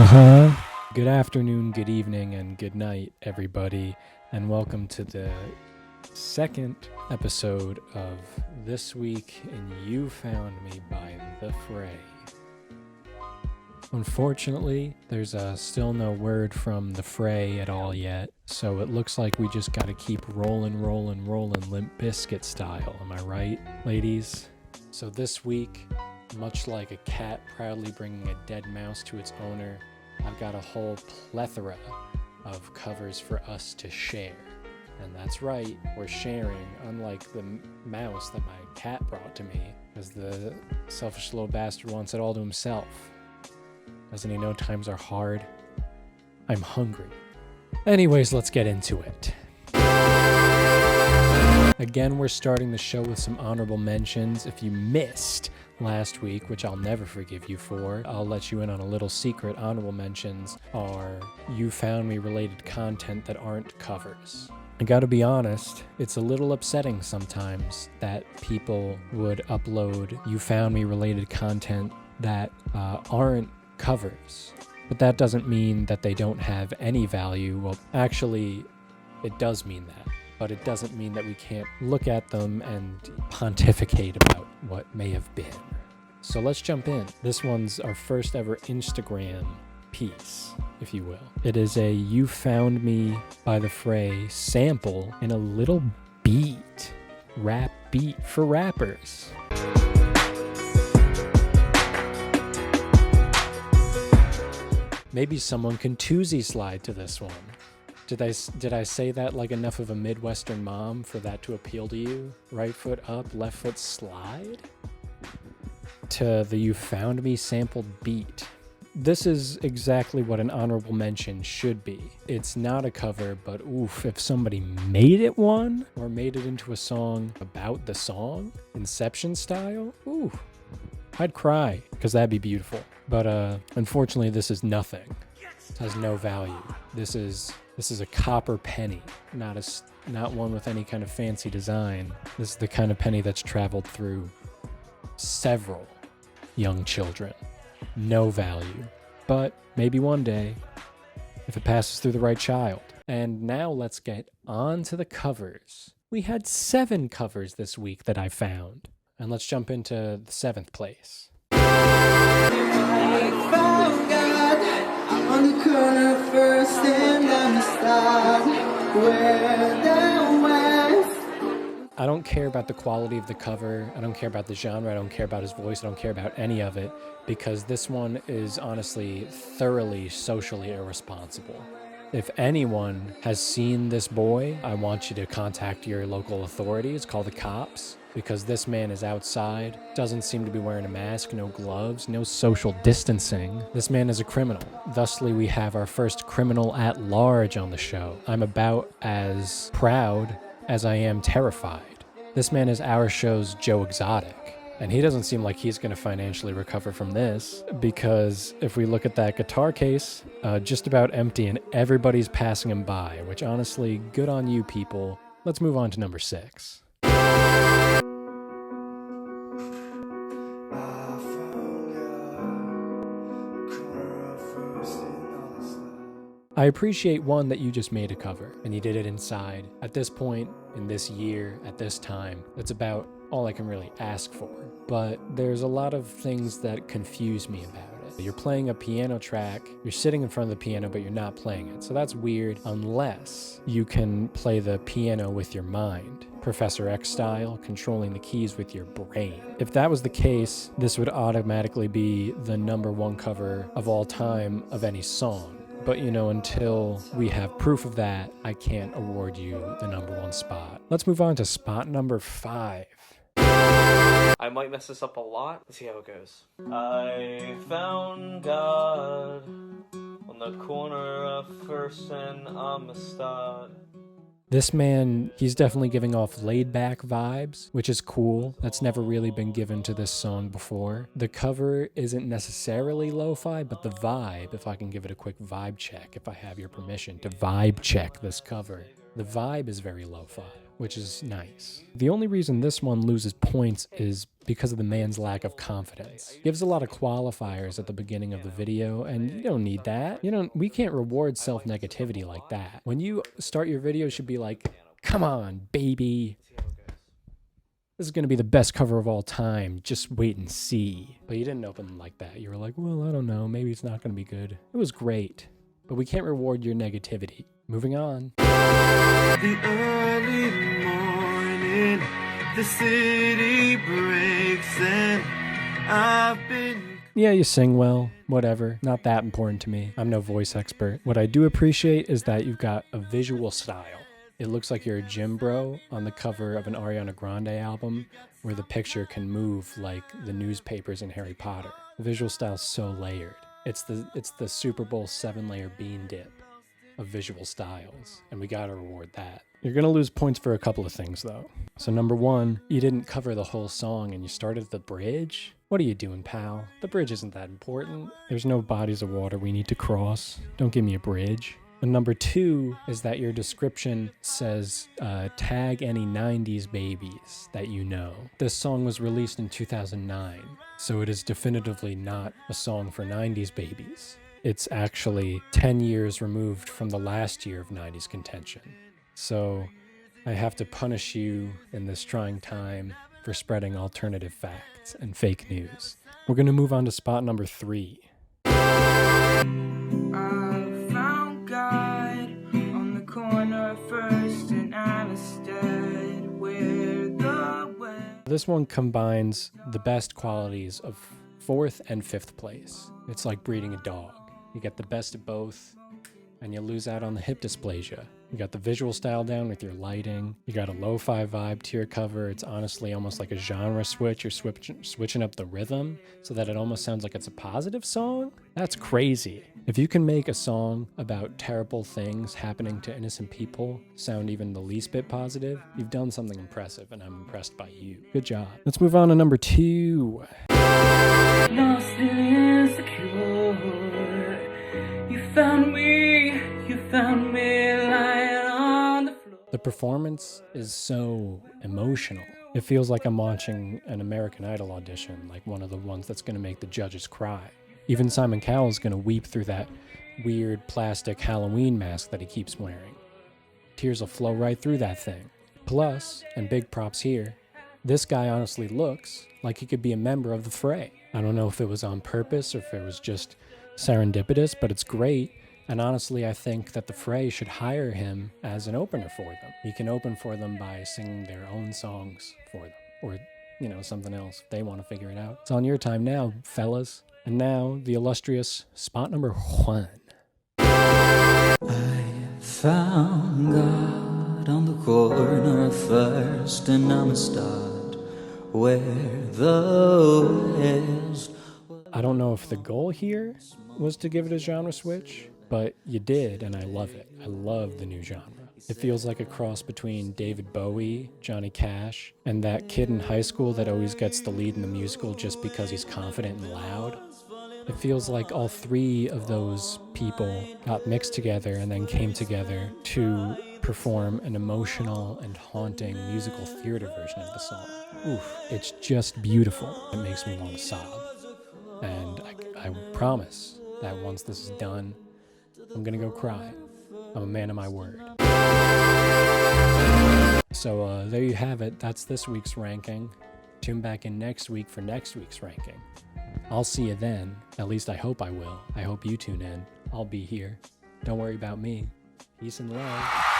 Good afternoon, good evening, and good night, everybody, and welcome to the second episode of This Week in You Found Me by the Fray. Unfortunately, there's still no word from the Fray at all yet, so it looks like we just gotta keep rolling Limp Bizkit style, am I right, ladies? So this week, much like a cat proudly bringing a dead mouse to its owner, I've got a whole plethora of covers for us to share. And that's right, we're sharing, unlike the mouse that my cat brought to me, because the selfish little bastard wants it all to himself. Doesn't he know times are hard? I'm hungry. Anyways, let's get into it. Again, we're starting the show with some honorable mentions. If you missed last week, which I'll never forgive you for, I'll let you in on a little secret. Honorable mentions are You Found Me related content that aren't covers. I gotta be honest, it's a little upsetting sometimes that people would upload You Found Me related content that aren't covers. But that doesn't mean that they don't have any value. Well, actually, it does mean that. But it doesn't mean that we can't look at them and pontificate about what may have been. So let's jump in. This one's our first ever Instagram piece, if you will. It is a You Found Me by the Fray sample in a little beat, rap beat for rappers. Maybe someone can Tuesday slide to this one. Did I say that like enough of a Midwestern mom for that to appeal to you? Right foot up, left foot slide? To the You Found Me sampled beat. This is exactly what an honorable mention should be. It's not a cover, but oof, if somebody made it one, or made it into a song about the song, Inception style, ooh, I'd cry, because that'd be beautiful. But unfortunately, this is nothing. It has no value. This is a copper penny, not one with any kind of fancy design. This is the kind of penny that's traveled through several young children. No value. But maybe one day, if it passes through the right child. And now let's get on to the covers. We had 7 covers this week that I found. And let's jump into the 7th place. On the corner first and on the start, where the west. I don't care about the quality of the cover. I don't care about the genre. I don't care about his voice. I don't care about any of it, because this one is honestly thoroughly socially irresponsible. If anyone has seen this boy, I want you to contact your local authorities, call the cops, because this man is outside, doesn't seem to be wearing a mask, no gloves, no social distancing. This man is a criminal. Thusly, we have our first criminal at large on the show. I'm about as proud as I am terrified. This man is our show's Joe Exotic. And he doesn't seem like he's going to financially recover from this, because if we look at that guitar case, just about empty and everybody's passing him by, which honestly, good on you people. Let's move on to number 6. I appreciate, one, that you just made a cover, and you did it inside. At this point, in this year, at this time, that's about all I can really ask for. But there's a lot of things that confuse me about it. You're playing a piano track, you're sitting in front of the piano, but you're not playing it. So that's weird, unless you can play the piano with your mind. Professor X style, controlling the keys with your brain. If that was the case, this would automatically be the number 1 cover of all time of any song. But until we have proof of that, I can't award you the number 1 spot. Let's move on to spot number 5. I might mess this up a lot. Let's see how it goes. I found God on the corner of First and Amistad. This man, he's definitely giving off laid-back vibes, which is cool. That's never really been given to this song before. The cover isn't necessarily lo-fi, but the vibe, if I can give it a quick vibe check, if I have your permission to vibe check this cover, the vibe is very lo-fi, which is nice. The only reason this one loses points is because of the man's lack of confidence. Gives a lot of qualifiers at the beginning of the video, and you don't need that. We can't reward self-negativity like that. When you start your video, it should be like, come on, baby. This is going to be the best cover of all time. Just wait and see. But you didn't open like that. You were like, well, I don't know. Maybe it's not going to be good. It was great. But we can't reward your negativity. Moving on. The early morning, the city breaks and I've been... Yeah, you sing well. Whatever. Not that important to me. I'm no voice expert. What I do appreciate is that you've got a visual style. It looks like you're a gym bro on the cover of an Ariana Grande album where the picture can move like the newspapers in Harry Potter. The visual style's so layered. It's the Super Bowl 7-layer bean dip of visual styles, and we gotta reward that. You're gonna lose points for a couple of things though. So number one, you didn't cover the whole song and you started at the bridge? What are you doing, pal? The bridge isn't that important. There's no bodies of water we need to cross. Don't give me a bridge. And number two is that your description says, tag any 90s babies that you know. This song was released in 2009, so it is definitively not a song for 90s babies. It's actually 10 years removed from the last year of 90s contention. So I have to punish you in this trying time for spreading alternative facts and fake news. We're gonna move on to spot number 3. This one combines the best qualities of 4th and 5th place. It's like breeding a dog. You get the best of both, and you lose out on the hip dysplasia. You got the visual style down with your lighting. You got a lo-fi vibe to your cover. It's honestly almost like a genre switch. You're switching up the rhythm so that it almost sounds like it's a positive song. That's crazy. If you can make a song about terrible things happening to innocent people sound even the least bit positive, you've done something impressive, and I'm impressed by you. Good job. Let's move on to number 2. Lost and insecure. You found me lying on the floor. The performance is so emotional. It feels like I'm watching an American Idol audition, like one of the ones that's going to make the judges cry. Even Simon Cowell's going to weep through that weird plastic Halloween mask that he keeps wearing. Tears will flow right through that thing. Plus, and big props here, this guy honestly looks like he could be a member of the Fray. I don't know if it was on purpose or if it was just serendipitous, but it's great. And honestly, I think that the Fray should hire him as an opener for them. He can open for them by singing their own songs for them. Or, something else if they want to figure it out. It's on your time now, fellas. And now, the illustrious spot number 1. I found God on the corner of First and Amistad, where the west... I don't know if the goal here was to give it a genre switch, but you did, and I love it. I love the new genre. It feels like a cross between David Bowie, Johnny Cash, and that kid in high school that always gets the lead in the musical just because he's confident and loud. It feels like all 3 of those people got mixed together and then came together to perform an emotional and haunting musical theater version of the song. Oof, it's just beautiful. It makes me want to sob. And I promise that once this is done, I'm gonna go cry. I'm a man of my word. So there you have it. That's this week's ranking. Tune back in next week for next week's ranking. I'll see you then. At least I hope I will. I hope you tune in. I'll be here. Don't worry about me. Peace and love.